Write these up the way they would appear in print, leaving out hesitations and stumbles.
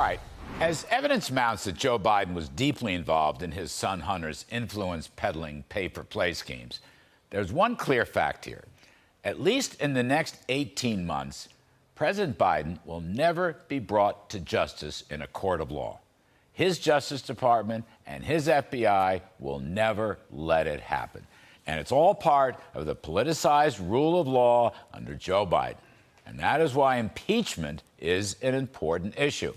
All right. As evidence mounts that Joe Biden was deeply involved in his son Hunter's influence-peddling pay-for-play schemes, there's one clear fact here. At least in the next 18 months, President Biden will never be brought to justice in a court of law. His Justice Department and his FBI will never let it happen. And it's all part of the politicized rule of law under Joe Biden. And that is why impeachment is an important issue.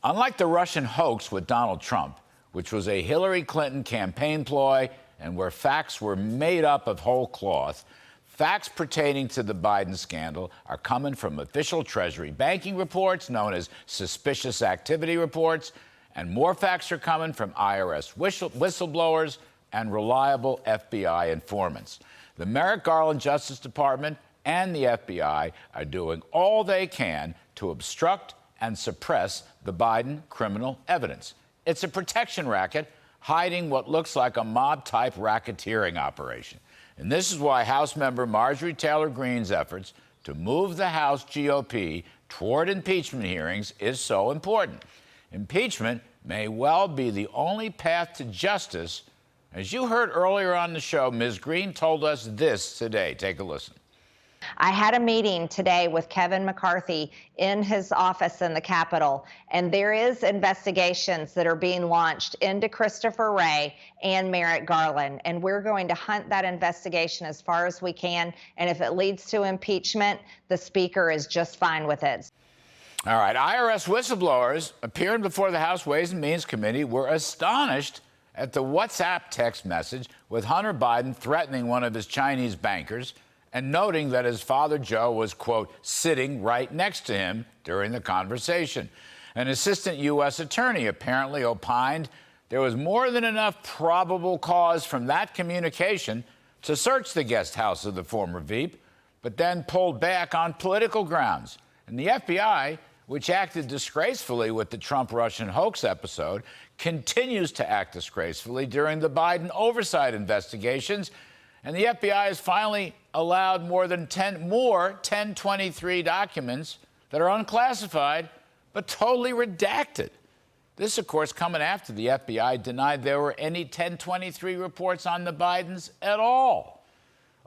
Unlike the Russian hoax with Donald Trump, which was a Hillary Clinton campaign ploy and where facts were made up of whole cloth, facts pertaining to the Biden scandal are coming from official Treasury banking reports known as suspicious activity reports, and more facts are coming from IRS whistleblowers and reliable FBI informants. The Merrick Garland Justice Department and the FBI are doing all they can to obstruct and suppress the Biden criminal evidence. It's a protection racket hiding what looks like a mob-type racketeering operation. And this is why House member Marjorie Taylor Greene's efforts to move the House GOP toward impeachment hearings is so important. Impeachment may well be the only path to justice. As you heard earlier on the show, Ms. Greene told us this today. Take a listen. I had a meeting today with Kevin McCarthy in his office in the Capitol, and there is investigations that are being launched into Christopher Wray and Merrick Garland, and we're going to hunt that investigation as far as we can, and if it leads to impeachment, the Speaker is just fine with it. All right, IRS whistleblowers appearing before the House Ways and Means Committee were astonished at the WhatsApp text message with Hunter Biden threatening one of his Chinese bankers and noting that his father, Joe, was, quote, sitting right next to him during the conversation. An assistant U.S. attorney apparently opined there was more than enough probable cause from that communication to search the guest house of the former Veep, but then pulled back on political grounds. And the FBI, which acted disgracefully with the Trump-Russian hoax episode, continues to act disgracefully during the Biden oversight investigations. And the FBI has finally allowed more 1023 documents that are unclassified but totally redacted. This, of course, coming after the FBI denied there were any 1023 reports on the Bidens at all.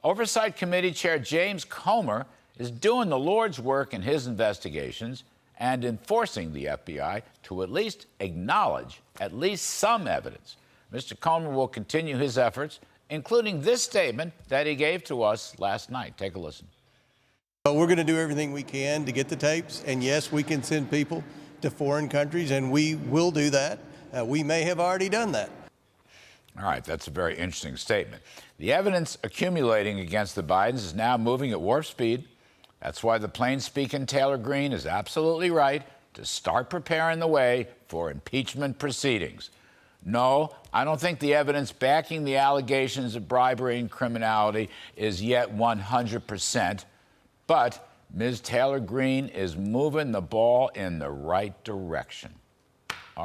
Oversight Committee Chair James Comer is doing the Lord's work in his investigations and in forcing the FBI to at least acknowledge at least some evidence. Mr. Comer will continue his efforts, including this statement that he gave to us last night. Take a listen. We're going to do everything we can to get the tapes, and yes, we can send people to foreign countries, and we will do that. We may have already done that. All right, that's a very interesting statement. The evidence accumulating against the Bidens is now moving at warp speed. That's why the plain-speaking Taylor Greene is absolutely right to start preparing the way for impeachment proceedings. No, I don't think the evidence backing the allegations of bribery and criminality is yet 100%, but Ms. Taylor Greene is moving the ball in the right direction.